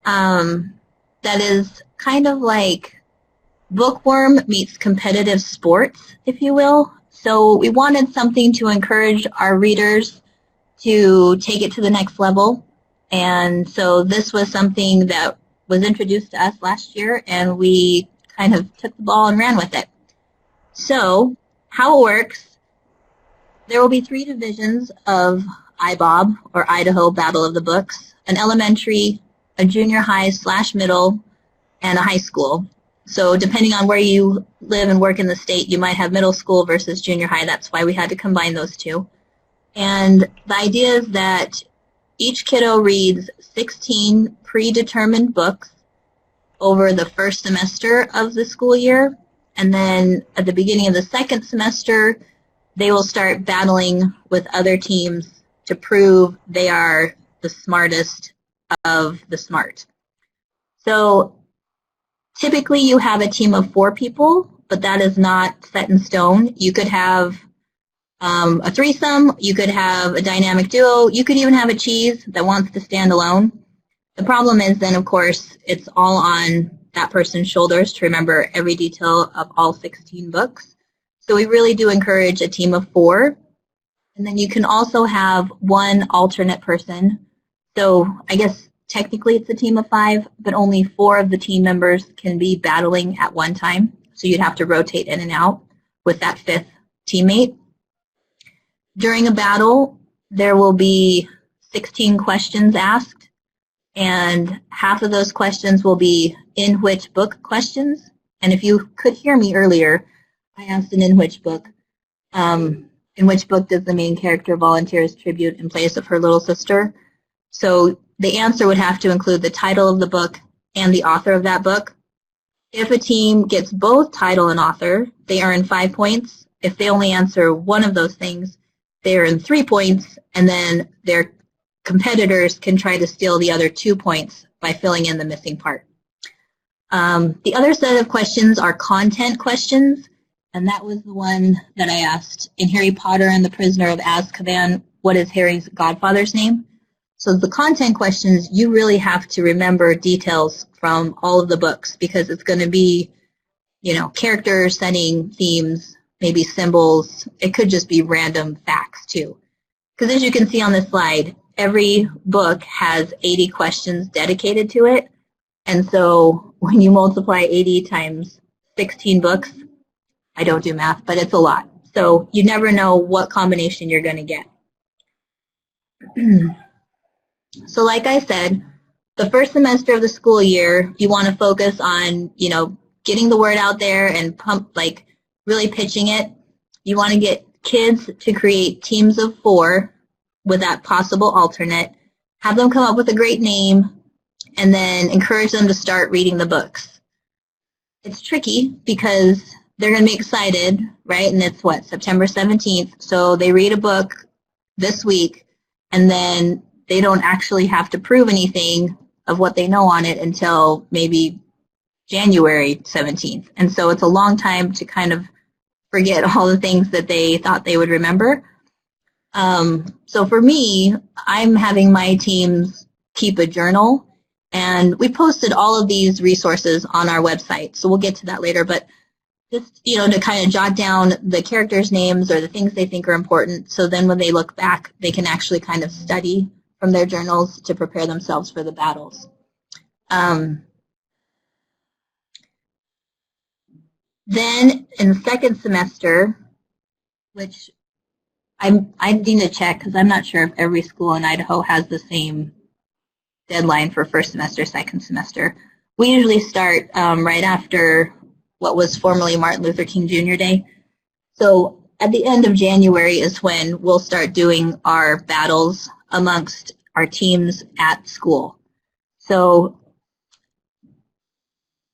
that is kind of like bookworm meets competitive sports, if you will. So we wanted something to encourage our readers to take it to the next level. And so this was something that was introduced to us last year, and we kind of took the ball and ran with it. So how it works, there will be 3 divisions of IBOB, or Idaho Battle of the Books: an elementary, a junior high / middle, and a high school. So depending on where you live and work in the state, you might have middle school versus junior high. That's why we had to combine those 2. And the idea is that each kiddo reads 16 predetermined books over the first semester of the school year. And then at the beginning of the second semester, they will start battling with other teams to prove they are the smartest of the smart. So typically you have a team of 4 people, but that is not set in stone. You could have a threesome, you could have a dynamic duo, you could even have a cheese that wants to stand alone. The problem is then, of course, it's all on that person's shoulders to remember every detail of all 16 books. So we really do encourage a team of 4. And then you can also have one alternate person. So I guess technically it's a team of 5, but only 4 of the team members can be battling at one time. So you'd have to rotate in and out with that 5th teammate. During a battle, there will be 16 questions asked, and half of those questions will be in which book questions. And if you could hear me earlier, I asked an in which book. In which book does the main character volunteer as tribute in place of her little sister? So the answer would have to include the title of the book and the author of that book. If a team gets both title and author, they earn 5 points. If they only answer one of those things, they earn 3 points, and then their competitors can try to steal the other 2 points by filling in the missing part. The other set of questions are content questions, and that was the one that I asked in Harry Potter and the Prisoner of Azkaban, what is Harry's godfather's name? So the content questions, you really have to remember details from all of the books, because it's going to be, characters, setting, themes, maybe symbols. It could just be random facts too. Because as you can see on this slide, every book has 80 questions dedicated to it. And so when you multiply 80 times 16 books, I don't do math, but it's a lot. So you never know what combination you're going to get. So like I said, the first semester of the school year, you want to focus on, getting the word out there and really pitching it. You want to get kids to create teams of 4 with that possible alternate, have them come up with a great name, and then encourage them to start reading the books. It's tricky because they're going to be excited, right? And it's September 17th. So they read a book this week, and then they don't actually have to prove anything of what they know on it until maybe January 17th. And so it's a long time to kind of forget all the things that they thought they would remember. So for me, I'm having my teams keep a journal, and we posted all of these resources on our website. So we'll get to that later, but just, to kind of jot down the characters' names or the things they think are important. So then when they look back, they can actually kind of study from their journals to prepare themselves for the battles. Then in the second semester, which I need to check because I'm not sure if every school in Idaho has the same deadline for first semester, second semester. We usually start right after what was formerly Martin Luther King Jr. Day. So at the end of January is when we'll start doing our battles amongst our teams at school. So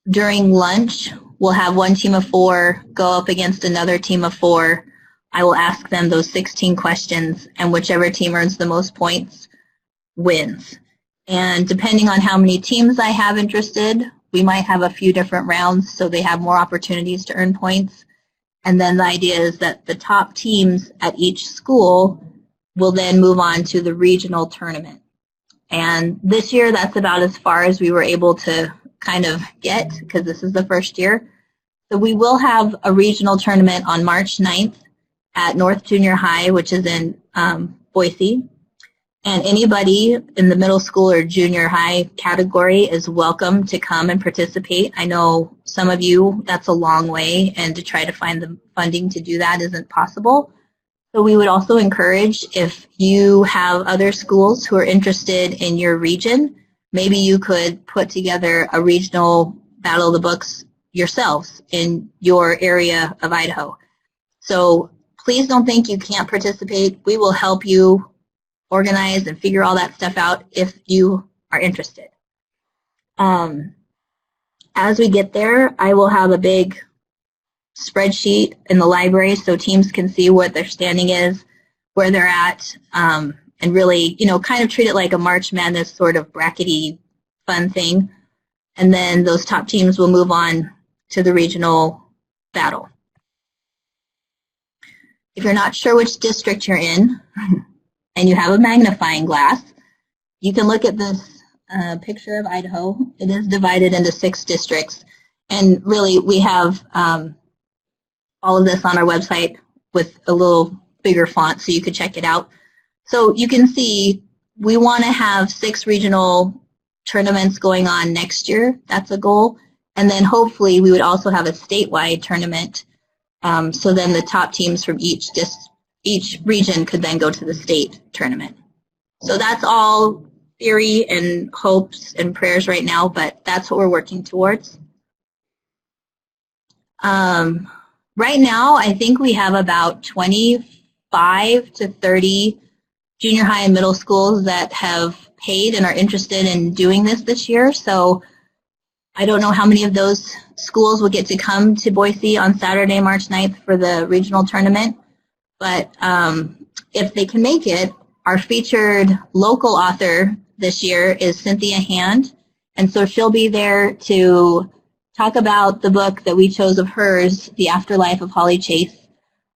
during lunch, we'll have one team of 4 go up against another team of 4. I will ask them those 16 questions, and whichever team earns the most points wins. And depending on how many teams I have interested, we might have a few different rounds so they have more opportunities to earn points. And then the idea is that the top teams at each school will then move on to the regional tournament. And this year, that's about as far as we were able to kind of get, because this is the first year. So we will have a regional tournament on March 9th at North Junior High, which is in Boise. And anybody in the middle school or junior high category is welcome to come and participate. I know some of you, that's a long way, and to try to find the funding to do that isn't possible. So we would also encourage, if you have other schools who are interested in your region, maybe you could put together a regional Battle of the Books yourselves in your area of Idaho. So please don't think you can't participate. We will help you organize and figure all that stuff out if you are interested. As we get there, I will have a big spreadsheet in the library so teams can see what their standing is, where they're at, and really, kind of treat it like a March Madness sort of brackety fun thing. And then those top teams will move on to the regional battle. If you're not sure which district you're in, and you have a magnifying glass, you can look at this picture of Idaho. It is divided into 6 districts. And really, we have all of this on our website with a little bigger font so you could check it out. So you can see we want to have 6 regional tournaments going on next year. That's a goal. And then hopefully we would also have a statewide tournament. So then the top teams from each region could then go to the state tournament. So that's all theory and hopes and prayers right now, but that's what we're working towards. Right now, I think we have about 25 to 30 junior high and middle schools that have paid and are interested in doing this year. So I don't know how many of those schools will get to come to Boise on Saturday, March 9th for the regional tournament. But if they can make it, our featured local author this year is Cynthia Hand. And so she'll be there to talk about the book that we chose of hers, The Afterlife of Holly Chase.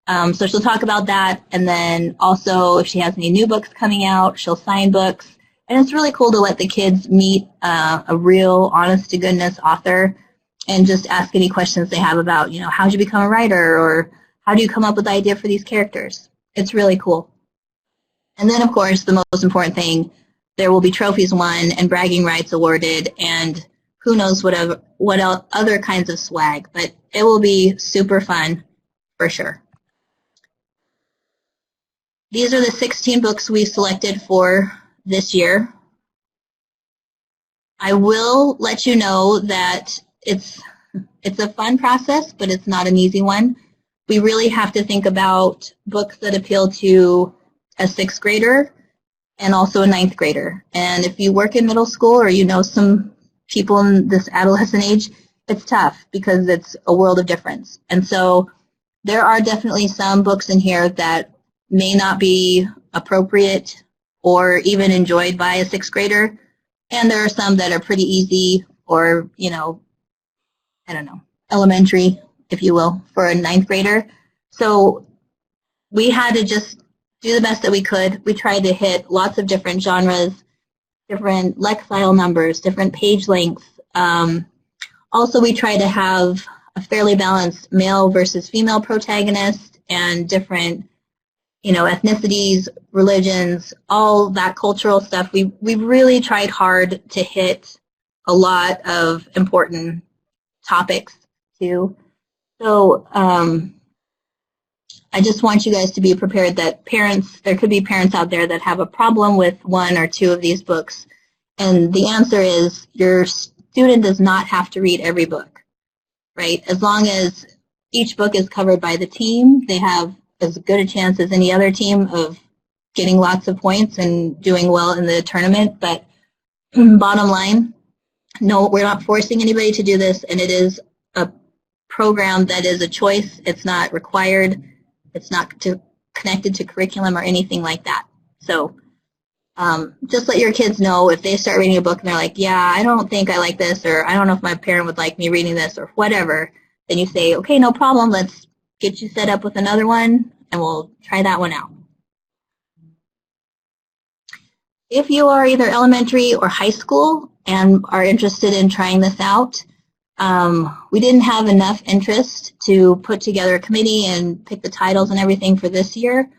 So she'll talk about that. And then also if she has any new books coming out, she'll sign books. And it's really cool to let the kids meet a real, honest-to-goodness author and just ask any questions they have about, how did you become a writer, or how do you come up with the idea for these characters? It's really cool. And then, of course, the most important thing, there will be trophies won and bragging rights awarded and who knows what other kinds of swag. But it will be super fun for sure. These are the 16 books we selected for this year. I will let you know that it's a fun process, but it's not an easy one. We really have to think about books that appeal to a 6th grader and also a 9th grader. And if you work in middle school or you know some people in this adolescent age, it's tough because it's a world of difference. And so there are definitely some books in here that may not be appropriate or even enjoyed by a 6th grader. And there are some that are pretty easy or, I don't know, elementary, if you will, for a 9th grader. So we had to just do the best that we could. We tried to hit lots of different genres, different lexile numbers, different page lengths. Also, we tried to have a fairly balanced male versus female protagonist and different, ethnicities, religions, all that cultural stuff. We really tried hard to hit a lot of important topics too. So I just want you guys to be prepared that there could be parents out there that have a problem with 1 or 2 of these books. And the answer is your student does not have to read every book, right? As long as each book is covered by the team, they have as good a chance as any other team of getting lots of points and doing well in the tournament. But bottom line, no, we're not forcing anybody to do this, and it is a program that is a choice. It's not required. It's not connected to curriculum or anything like that. So just let your kids know if they start reading a book and they're like, yeah, I don't think I like this, or I don't know if my parent would like me reading this, or whatever, then you say, okay, no problem, let's get you set up with another one, and we'll try that one out. If you are either elementary or high school and are interested in trying this out, we didn't have enough interest to put together a committee and pick the titles and everything for this year.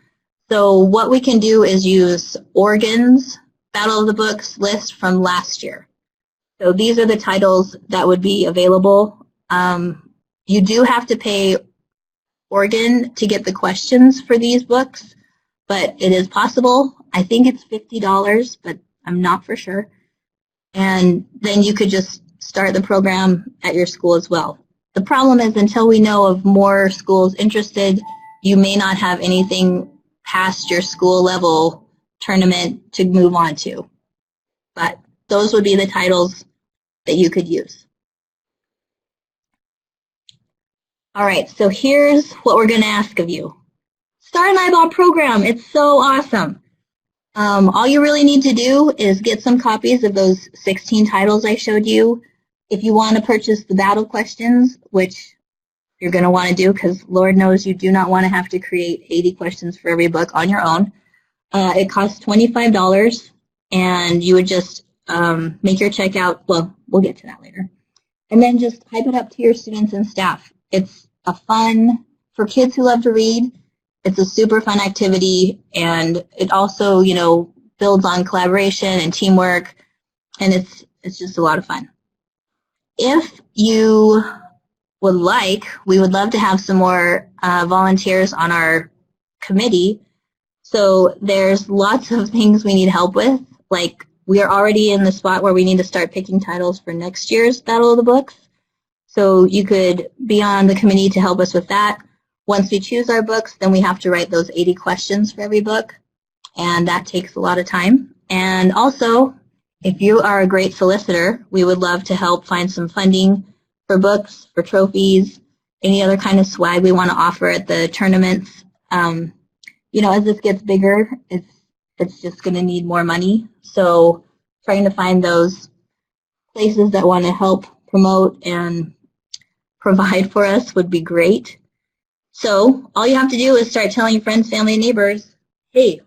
So what we can do is use Oregon's Battle of the Books list from last year. So these are the titles that would be available. You do have to pay Oregon to get the questions for these books, but it is possible. I think it's $50, but I'm not for sure. And then you could just start the program at your school as well. The problem is until we know of more schools interested, you may not have anything past your school level tournament to move on to. But those would be the titles that you could use. All right, so here's what we're going to ask of you. Start an eyeball program. It's so awesome. All you really need to do is get some copies of those 16 titles I showed you. If you want to purchase the battle questions, which you're going to want to do because Lord knows you do not want to have to create 80 questions for every book on your own. It costs $25, and you would just make your checkout. Well, we'll get to that later. And then just hype it up to your students and staff. It's a fun, for kids who love to read, it's a super fun activity, and it also, you know, builds on collaboration and teamwork, and it's just a lot of fun. If you would like, we would love to have some more volunteers on our committee. So there's lots of things we need help with. Like, we are already in the spot where we need to start picking titles for next year's Battle of the Books. So you could be on the committee to help us with that. Once we choose our books, then we have to write those 80 questions for every book, and that takes a lot of time. And also, if you are a great solicitor, we would love to help find some funding for books, for trophies, any other kind of swag we want to offer at the tournaments. You know, as this gets bigger, it's just going to need more money. So trying to find those places that want to help promote and provide for us would be great. So all you have to do is start telling your friends, family, and neighbors, hey,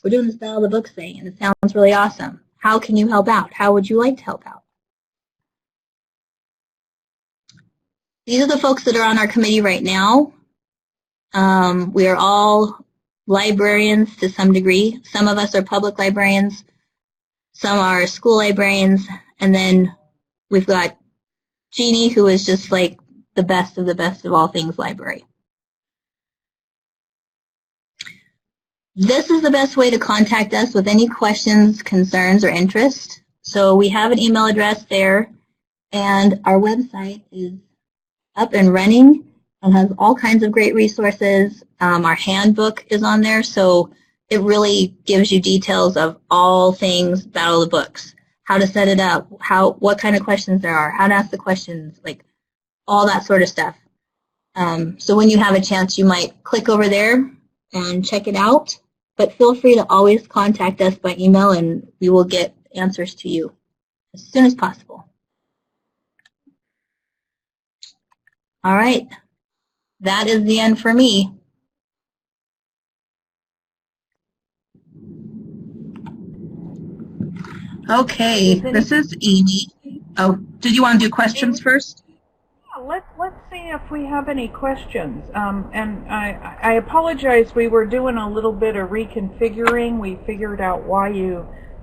we're doing this Battle of the Books thing, and it sounds really awesome. How can you help out? How would you like to help out? These are the folks that are on our committee right now. We are all librarians to some degree. Some of us are public librarians. Some are school librarians. And then we've got Jeannie, who is just like the best of all things library. This is the best way to contact us with any questions, concerns, or interest. So we have an email address there, and our website is up and running and has all kinds of great resources. Our handbook is on there, so it really gives you details of all things Battle of the Books, how to set it up, what kind of questions there are, how to ask the questions, like all that sort of stuff. So when you have a chance, you might click over there and check it out. But feel free to always contact us by email, and we will get answers to you as soon as possible. All right. That is the end for me. Okay, this is Amy. Oh, did you want to do questions first? Yeah, let's see if we have any questions. And I apologize, we were doing a little bit of reconfiguring. We figured out why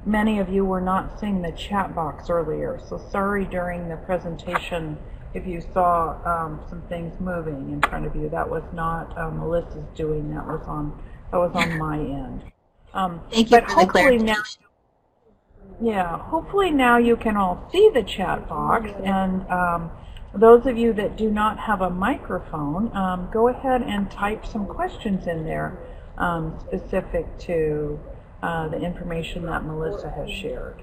many of you were not seeing the chat box earlier. So sorry during the presentation if you saw some things moving in front of you. That was not Melissa's doing. That was on my end. Thank you for the clarification. Hopefully now you can all see the chat box, and those of you that do not have a microphone, go ahead and type some questions in there specific to the information that Melissa has shared.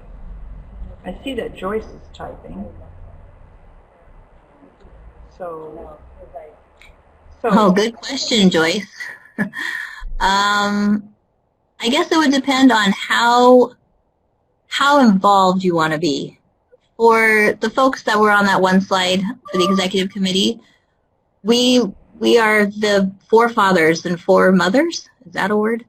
I see that Joyce is typing. Oh, good question, Joyce. I guess it would depend on how involved you want to be. For the folks that were on that one slide for the executive committee, we are the four fathers and four mothers, is that a word,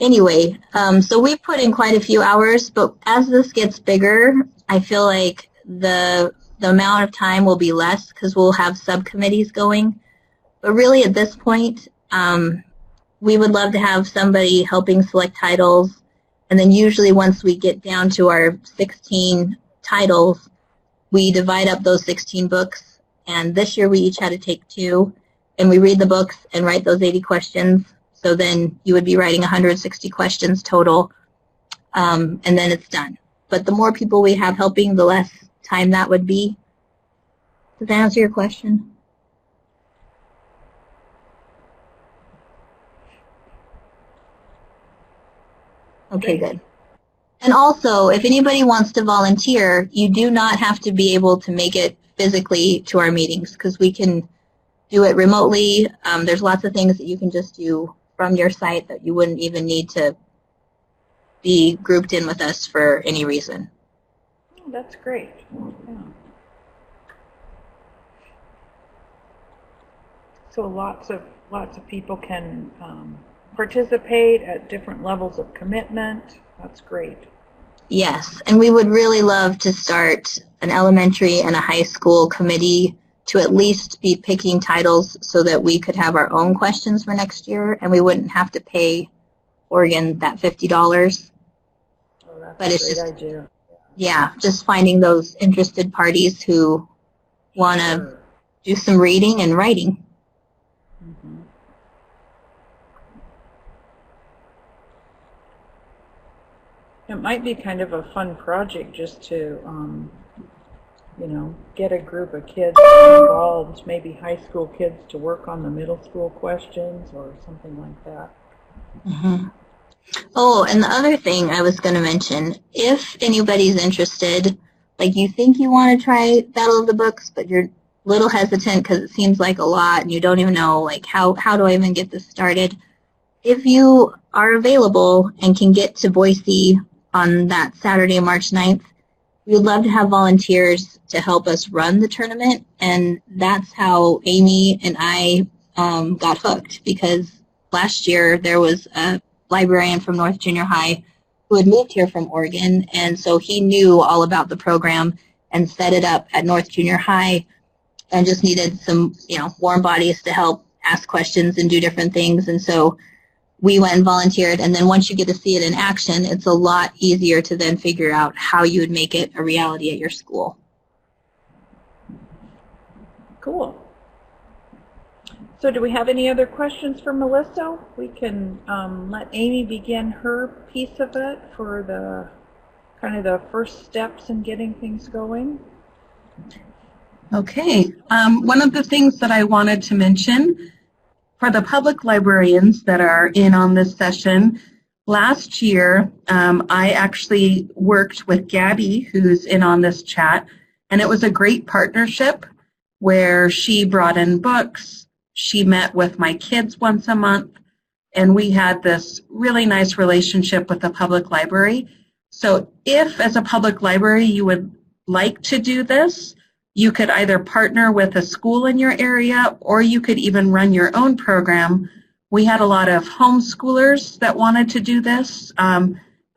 Anyway, so we put in quite a few hours, but as this gets bigger, I feel like the amount of time will be less because we'll have subcommittees going. But really at this point, we would love to have somebody helping select titles. And then usually once we get down to our 16 titles, we divide up those 16 books. And this year we each had to take 2. And we read the books and write those 80 questions. So then you would be writing 160 questions total. And then it's done. But the more people we have helping, the less time that would be. Does that answer your question? Okay, good. And also, if anybody wants to volunteer, you do not have to be able to make it physically to our meetings because we can do it remotely. There's lots of things that you can just do from your site that you wouldn't even need to be grouped in with us for any reason. Oh, that's great. Yeah. So lots of people can participate at different levels of commitment. That's great. Yes, and we would really love to start an elementary and a high school committee to at least be picking titles so that we could have our own questions for next year and we wouldn't have to pay Oregon that $50. Oh, that's but a it's great just, idea. Yeah, just finding those interested parties who want to do some reading and writing. Mm-hmm. It might be kind of a fun project just to, get a group of kids involved, maybe high school kids to work on the middle school questions or something like that. Mm-hmm. Oh, and the other thing I was going to mention, if anybody's interested, like you think you want to try Battle of the Books, but you're a little hesitant because it seems like a lot and you don't even know, like, how do I even get this started? If you are available and can get to Boise on that Saturday, March 9th, we would love to have volunteers to help us run the tournament, and that's how Amy and I got hooked, because last year there was a librarian from North Junior High who had moved here from Oregon, and so he knew all about the program and set it up at North Junior High and just needed some, warm bodies to help ask questions and do different things. And so we went and volunteered, and then once you get to see it in action, it's a lot easier to then figure out how you would make it a reality at your school. Cool. So do we have any other questions for Melissa? We can let Amy begin her piece of it for the kind of the first steps in getting things going. Okay. One of the things that I wanted to mention for the public librarians that are in on this session, last year I actually worked with Gabby, who's in on this chat, and it was a great partnership where she brought in books, she met with my kids once a month, and we had this really nice relationship with the public library. So if, as a public library, you would like to do this, you could either partner with a school in your area, or you could even run your own program. We had a lot of homeschoolers that wanted to do this.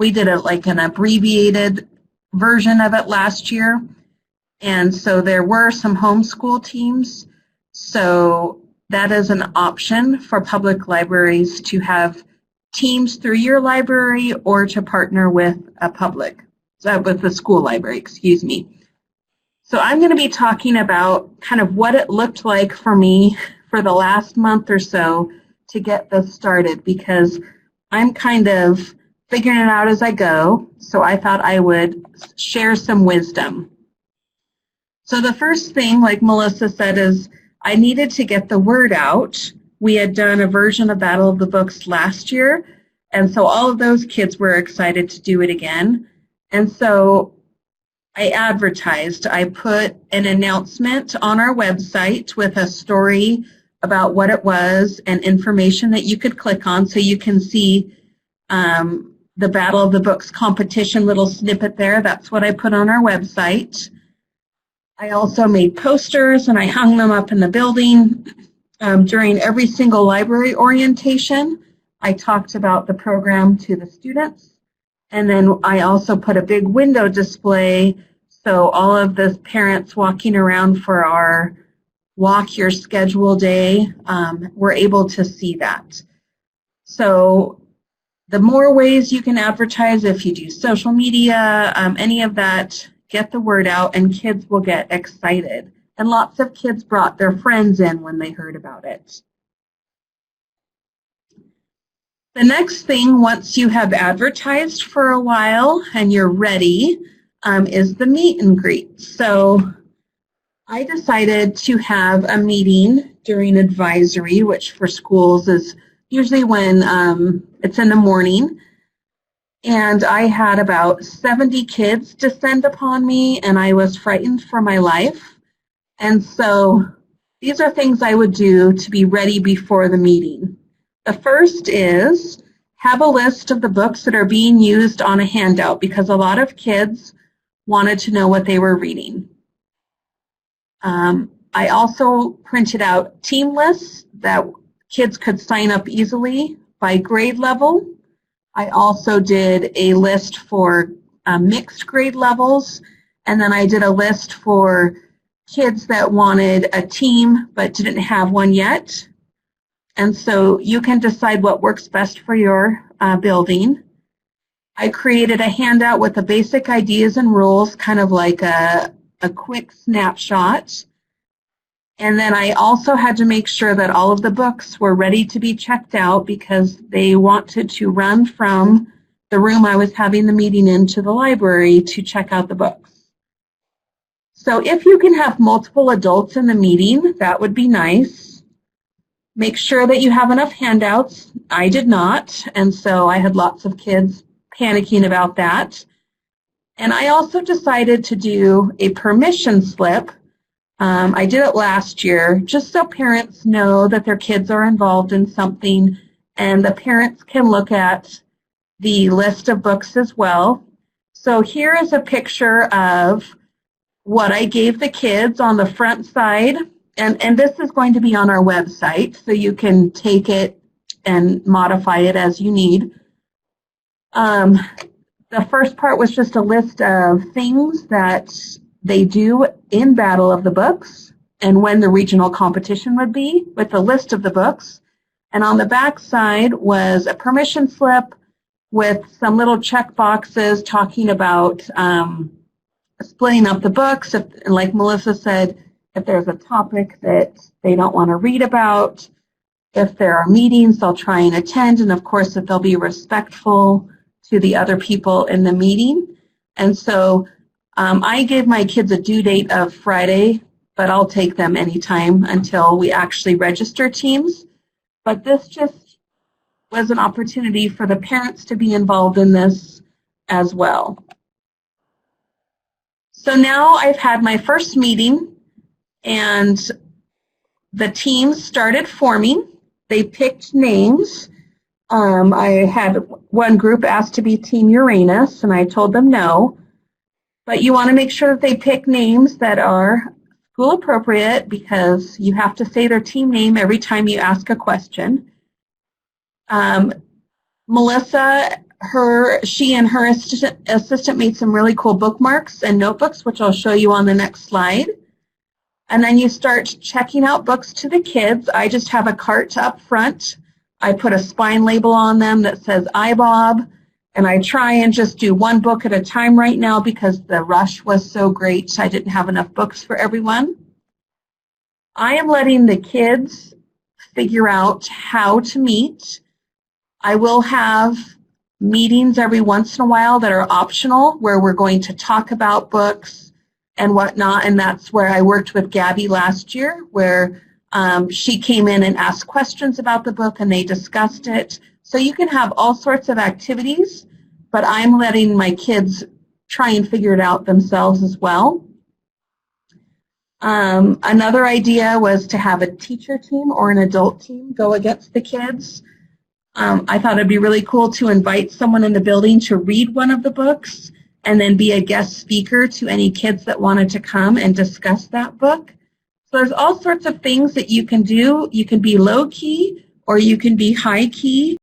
We did it like an abbreviated version of it last year. And so there were some homeschool teams. So that is an option for public libraries to have teams through your library or to partner with with the school library, excuse me. So I'm going to be talking about kind of what it looked like for me for the last month or so to get this started, because I'm kind of figuring it out as I go. So I thought I would share some wisdom. So the first thing, like Melissa said, is I needed to get the word out. We had done a version of Battle of the Books last year, and so all of those kids were excited to do it again. And so I advertised. I put an announcement on our website with a story about what it was and information that you could click on so you can see the Battle of the Books competition little snippet there. That's what I put on our website. I also made posters and I hung them up in the building. During every single library orientation, I talked about the program to the students. And then I also put a big window display so all of the parents walking around for our Walk Your Schedule Day were able to see that. So the more ways you can advertise, if you do social media, any of that, get the word out and kids will get excited. And lots of kids brought their friends in when they heard about it. The next thing, once you have advertised for a while and you're ready, is the meet and greet. So I decided to have a meeting during advisory, which for schools is usually when it's in the morning. And I had about 70 kids descend upon me, and I was frightened for my life. And so these are things I would do to be ready before the meeting. The first is have a list of the books that are being used on a handout, because a lot of kids wanted to know what they were reading. I also printed out team lists that kids could sign up easily by grade level. I also did a list for mixed grade levels, and then I did a list for kids that wanted a team but didn't have one yet. And so you can decide what works best for your building. I created a handout with the basic ideas and rules, kind of like a quick snapshot. And then I also had to make sure that all of the books were ready to be checked out, because they wanted to run from the room I was having the meeting in to the library to check out the books. So if you can have multiple adults in the meeting, that would be nice. Make sure that you have enough handouts. I did not, and so I had lots of kids panicking about that. And I also decided to do a permission slip. I did it last year just so parents know that their kids are involved in something, and the parents can look at the list of books as well. So here is a picture of what I gave the kids on the front side, and this is going to be on our website, so you can take it and modify it as you need. The first part was just a list of things that they do in Battle of the Books and when the regional competition would be, with a list of the books. And on the back side was a permission slip with some little check boxes talking about splitting up the books. If, like Melissa said, if there's a topic that they don't want to read about, if there are meetings, they'll try and attend, and of course that they'll be respectful to the other people in the meeting. And so I gave my kids a due date of Friday, but I'll take them anytime until we actually register teams. But this just was an opportunity for the parents to be involved in this as well. So now I've had my first meeting, and the teams started forming. They picked names. I had one group asked to be Team Uranus, and I told them no. But you want to make sure that they pick names that are school appropriate, because you have to say their team name every time you ask a question. Melissa, she and her assistant made some really cool bookmarks and notebooks, which I'll show you on the next slide. And then you start checking out books to the kids. I just have a cart up front. I put a spine label on them that says iBob, and I try and just do one book at a time right now because the rush was so great. I didn't have enough books for everyone. I am letting the kids figure out how to meet. I will have meetings every once in a while that are optional, where we're going to talk about books and whatnot, and that's where I worked with Gabby last year, where she came in and asked questions about the book and they discussed it. So you can have all sorts of activities, but I'm letting my kids try and figure it out themselves as well. Another idea was to have a teacher team or an adult team go against the kids. I thought it'd be really cool to invite someone in the building to read one of the books and then be a guest speaker to any kids that wanted to come and discuss that book. So there's all sorts of things that you can do. You can be low key or you can be high key.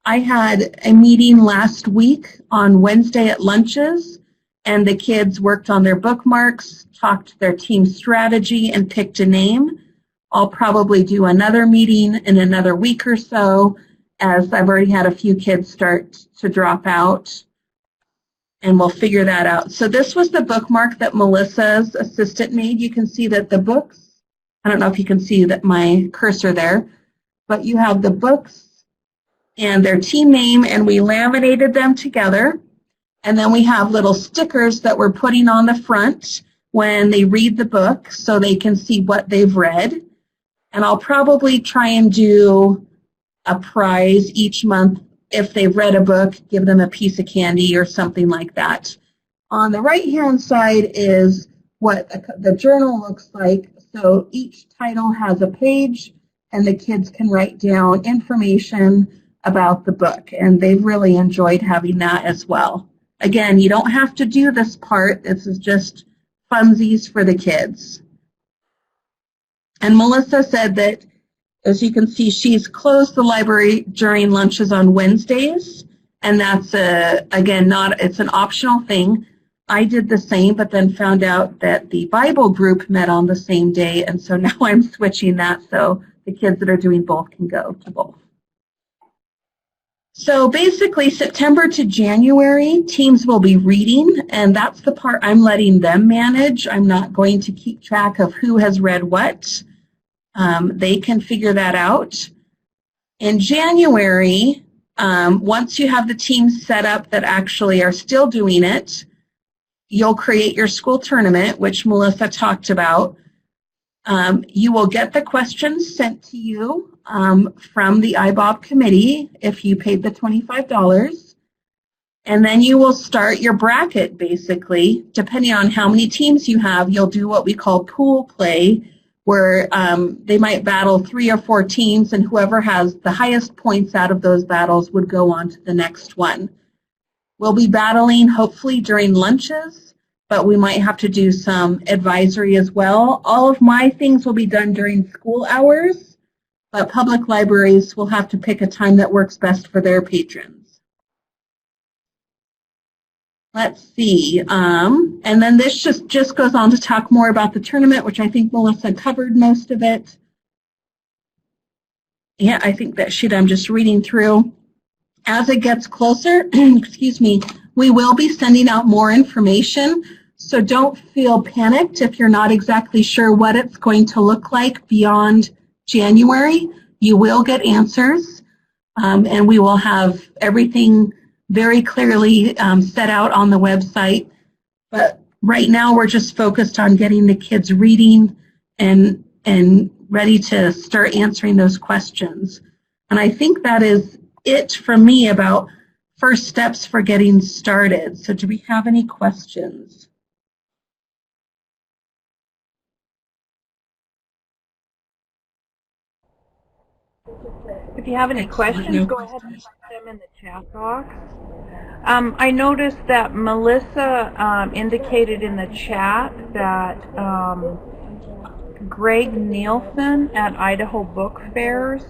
I had a meeting last week on Wednesday at lunches, and the kids worked on their bookmarks, talked their team strategy, and picked a name. I'll probably do another meeting in another week or so, as I've already had a few kids start to drop out, and we'll figure that out. So this was the bookmark that Melissa's assistant made. You can see that the books, I don't know if you can see that my cursor there, but you have the books and their team name, and we laminated them together. And then we have little stickers that we're putting on the front when they read the book so they can see what they've read. And I'll probably try and do a prize each month. If they've read a book, give them a piece of candy or something like that. On the right-hand side is what the journal looks like. So each title has a page, and the kids can write down information about the book. And they've really enjoyed having that as well. Again, you don't have to do this part. This is just funsies for the kids. And Melissa said that, as you can see, she's closed the library during lunches on Wednesdays. And that's, again, it's an optional thing. I did the same, but then found out that the Bible group met on the same day. And so now I'm switching that so the kids that are doing both can go to both. So basically, September to January, teams will be reading, and that's the part I'm letting them manage. I'm not going to keep track of who has read what. They can figure that out. In January, once you have the teams set up that actually are still doing it, you'll create your school tournament, which Melissa talked about. You will get the questions sent to you from the IBOB committee if you paid the $25. And then you will start your bracket, basically. Depending on how many teams you have, you'll do what we call pool play, where they might battle 3 or 4 teams, and whoever has the highest points out of those battles would go on to the next one. We'll be battling hopefully during lunches, but we might have to do some advisory as well. All of my things will be done during school hours, but public libraries will have to pick a time that works best for their patrons. Let's see. And then this just goes on to talk more about the tournament, which I think Melissa covered most of it. Yeah, I think that sheet I'm just reading through. As it gets closer, excuse me, we will be sending out more information. So don't feel panicked if you're not exactly sure what it's going to look like beyond January. You will get answers, and we will have everything very clearly set out on the website. But right now we're just focused on getting the kids reading and ready to start answering those questions. And I think that is it from me about first steps for getting started. So do we have any questions? If you have any questions, go ahead and put them in the chat box. I noticed that Melissa indicated in the chat that Greg Nielsen at Idaho Book Fairs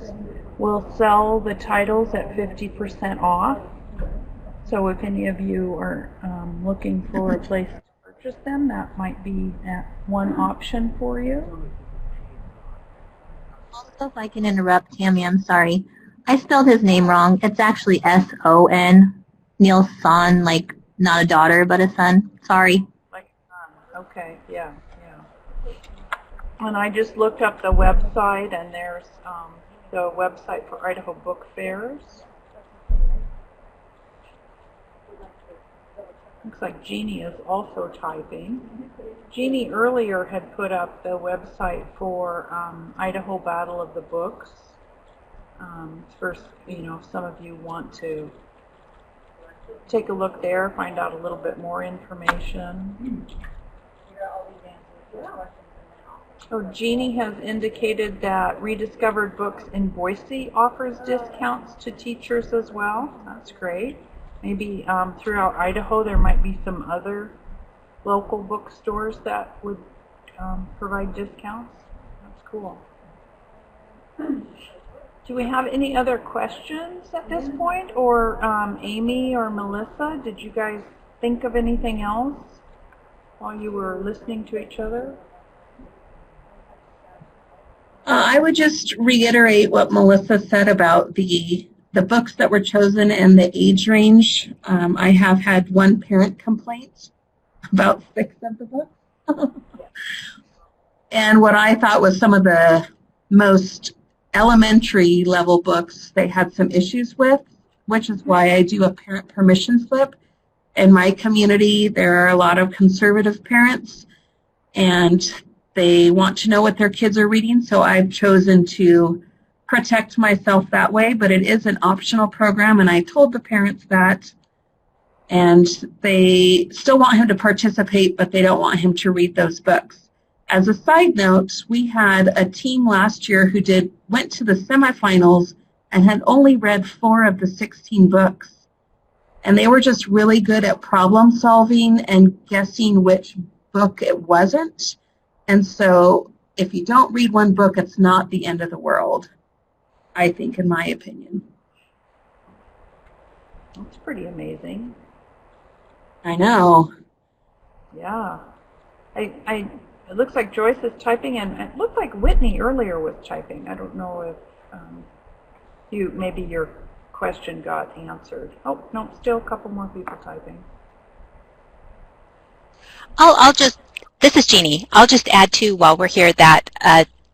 will sell the titles at 50% off. So if any of you are looking for a place to purchase them, that might be one option for you. Also, if I can interrupt, Tammy, I'm sorry. I spelled his name wrong. It's actually S-O-N. Nielsen, like not a daughter, but a son. Sorry. Like a son. Okay, yeah. And I just looked up the website, and there's the website for Idaho Book Fairs. Looks like Jeannie is also typing. Jeannie earlier had put up the website for Idaho Battle of the Books. First, if some of you want to take a look there, find out a little bit more information. So Jeannie has indicated that Rediscovered Books in Boise offers discounts to teachers as well. That's great. Maybe throughout Idaho there might be some other local bookstores that would provide discounts. That's cool. Do we have any other questions at this point? Or Amy or Melissa, did you guys think of anything else while you were listening to each other? I would just reiterate what Melissa said about the books that were chosen and the age range. I have had one parent complaint about 6 of the books. And what I thought was some of the most elementary level books they had some issues with, which is why I do a parent permission slip. In my community, there are a lot of conservative parents, and they want to know what their kids are reading, so I've chosen to protect myself that way, but it is an optional program, and I told the parents that, and they still want him to participate, but they don't want him to read those books. As a side note, we had a team last year who went to the semifinals and had only read 4 of the 16 books. And they were just really good at problem solving and guessing which book it wasn't. And so if you don't read one book, it's not the end of the world, I think, in my opinion. That's pretty amazing. I know. Yeah. It looks like Joyce is typing, and it looked like Whitney earlier was typing. I don't know if maybe your question got answered. Oh, no, still a couple more people typing. This is Jeannie. I'll just add too, while we're here, that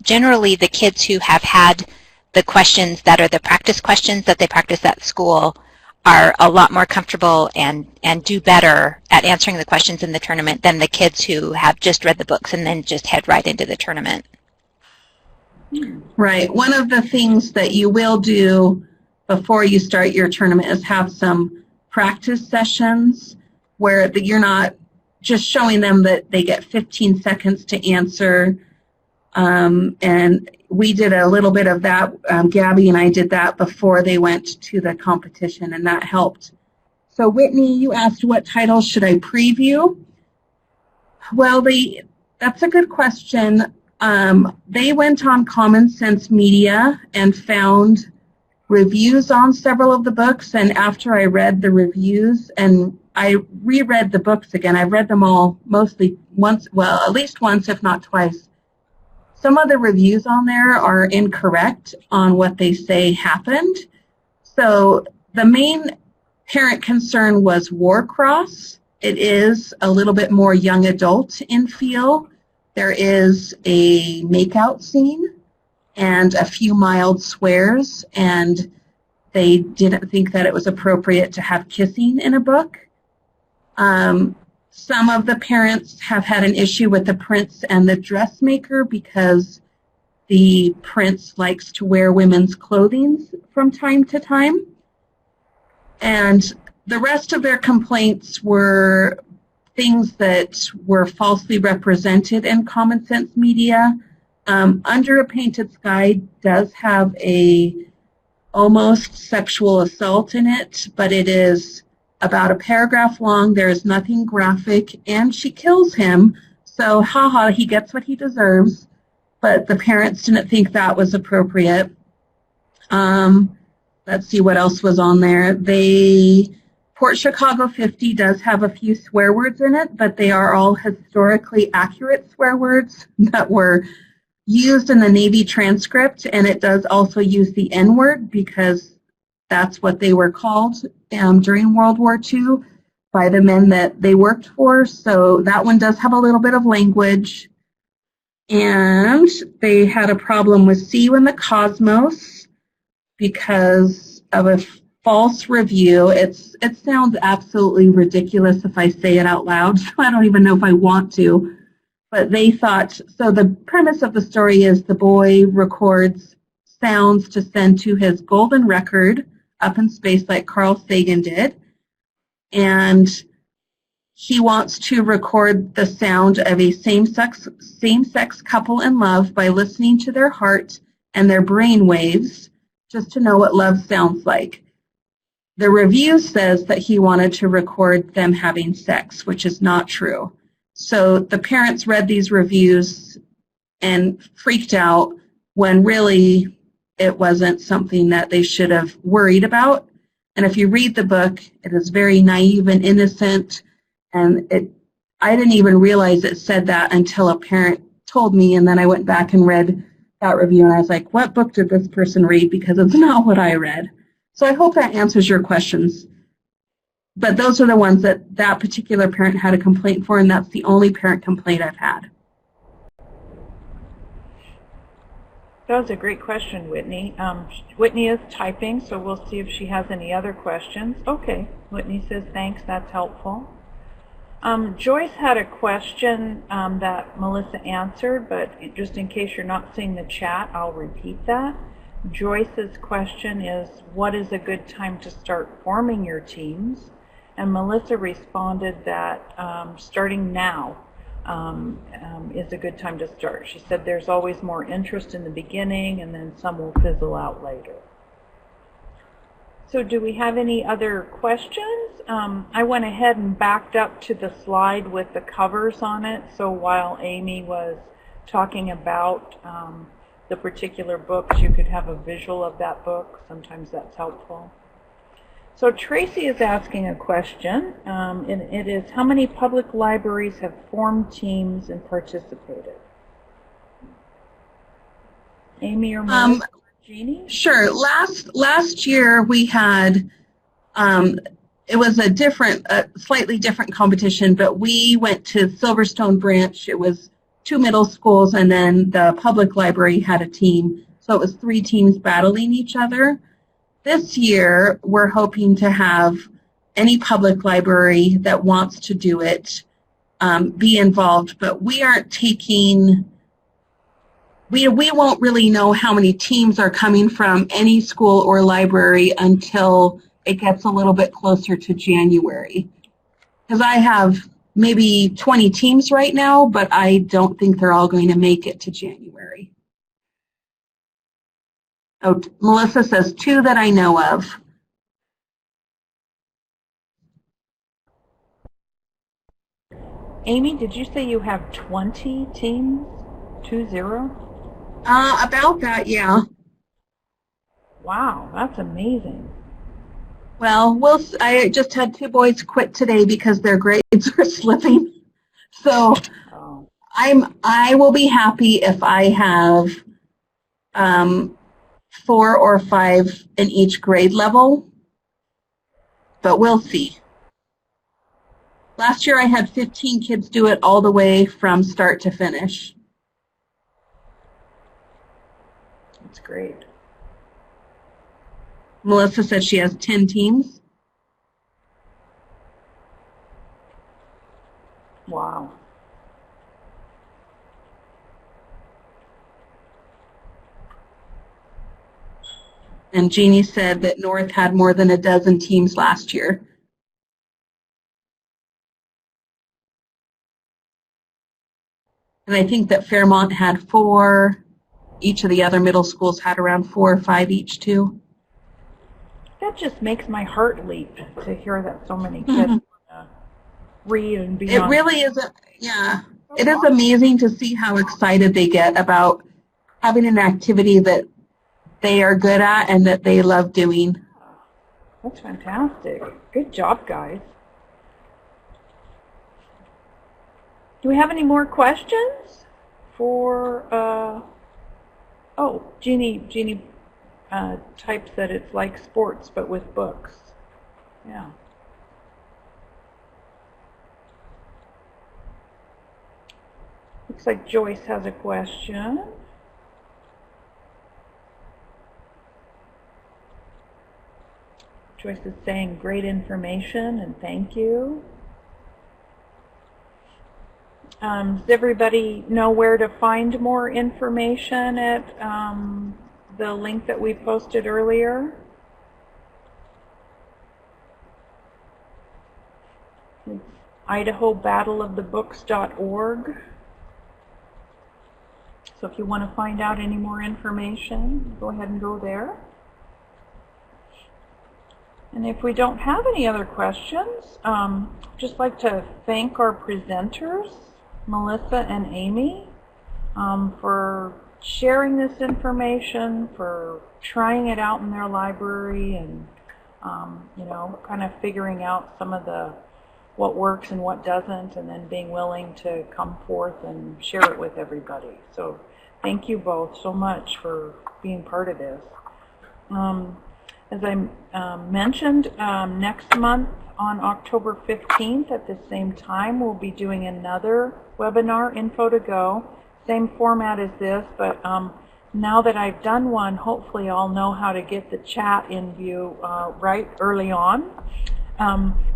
generally the kids who have had the questions that are the practice questions that they practice at school are a lot more comfortable and do better at answering the questions in the tournament than the kids who have just read the books and then just head right into the tournament. Right. One of the things that you will do before you start your tournament is have some practice sessions where you're not just showing them that they get 15 seconds to answer. And we did a little bit of that. Gabby and I did that before they went to the competition, and that helped. So Whitney, you asked what titles should I preview? Well, that's a good question. They went on Common Sense Media and found reviews on several of the books, and after I read the reviews, and I reread the books again, I've read them all mostly once, well, at least once, if not twice. Some of the reviews on there are incorrect on what they say happened. So the main parent concern was Warcross. It is a little bit more young adult in feel. There is a makeout scene and a few mild swears, and they didn't think that it was appropriate to have kissing in a book. Some of the parents have had an issue with the prince and the dressmaker because the prince likes to wear women's clothing from time to time. And the rest of their complaints were things that were falsely represented in Common Sense Media. Under a Painted Sky does have a almost sexual assault in it, but it is about a paragraph long. There is nothing graphic, and she kills him. So, haha, he gets what he deserves. But the parents didn't think that was appropriate. Let's see what else was on there. Port Chicago 50 does have a few swear words in it, but they are all historically accurate swear words that were used in the Navy transcript, and it does also use the N-word because that's what they were called during World War II by the men that they worked for. So that one does have a little bit of language. And they had a problem with See You in the Cosmos because of a false review. It sounds absolutely ridiculous if I say it out loud, so I don't even know if I want to. But they thought, so the premise of the story is the boy records sounds to send to his golden record up in space like Carl Sagan did. And he wants to record the sound of a same-sex couple in love by listening to their heart and their brain waves just to know what love sounds like. The review says that he wanted to record them having sex, which is not true. So the parents read these reviews and freaked out when really it wasn't something that they should have worried about. And if you read the book, it is very naive and innocent, and I didn't even realize it said that until a parent told me, and then I went back and read that review, and I was like, what book did this person read? Because it's not what I read. So I hope that answers your questions. But those are the ones that that particular parent had a complaint for, and that's the only parent complaint I've had. That was a great question, Whitney. Whitney is typing, so we'll see if she has any other questions. Okay, Whitney says, thanks, that's helpful. Joyce had a question that Melissa answered, but just in case you're not seeing the chat, I'll repeat that. Joyce's question is, what is a good time to start forming your teams? And Melissa responded that starting now is a good time to start. She said there's always more interest in the beginning, and then some will fizzle out later. So do we have any other questions? I went ahead and backed up to the slide with the covers on it, so while Amy was talking about the particular books, you could have a visual of that book. Sometimes that's helpful. So Tracy is asking a question, and it is, how many public libraries have formed teams and participated? Amy or Melissa? Jeannie? Sure. Last year we had, it was a slightly different competition, but we went to Silverstone Branch. It was 2 middle schools, and then the public library had a team. So it was 3 teams battling each other. This year we're hoping to have any public library that wants to do it be involved, but we aren't taking. We won't really know how many teams are coming from any school or library until it gets a little bit closer to January. Because I have maybe 20 teams right now, but I don't think they're all going to make it to January. Oh, Melissa says 2 that I know of. Amy, did you say you have 20 teams? 20? About that, yeah. Wow, that's amazing. Well, I just had 2 boys quit today because their grades are slipping. So I will be happy if I have 4 or 5 in each grade level, but we'll see. Last year I had 15 kids do it all the way from start to finish. That's great. Melissa said she has 10 teams. Wow. And Jeannie said that North had more than a dozen teams last year. And I think that Fairmont had 4. Each of the other middle schools had around 4 or 5 each, too. That just makes my heart leap to hear that so many kids want to read and be on. It really is, it is amazing to see how excited they get about having an activity that they are good at and that they love doing. That's fantastic. Good job, guys. Do we have any more questions for, oh, Jeannie types that it's like sports but with books. Yeah. Looks like Joyce has a question. Joyce is saying great information and thank you. Does everybody know where to find more information at the link that we posted earlier? It's idahobattleofthebooks.org. So if you want to find out any more information, go ahead and go there. And if we don't have any other questions, just like to thank our presenters, Melissa and Amy, for sharing this information, for trying it out in their library, and you know, kind of figuring out some of the what works and what doesn't, and then being willing to come forth and share it with everybody. So thank you both so much for being part of this. As I mentioned, next month on October 15th at the same time, we'll be doing another webinar, Info to Go. Same format as this, but now that I've done one, hopefully I'll know how to get the chat in view right early on.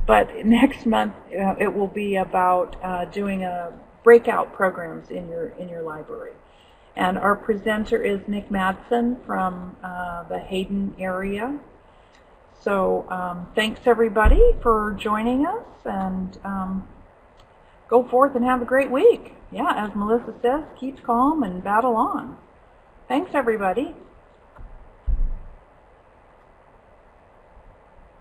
But next month it will be about doing breakout programs in your library. And our presenter is Nick Madsen from the Hayden area. So thanks everybody for joining us, and go forth and have a great week. Yeah, as Melissa says, keep calm and battle on. Thanks everybody.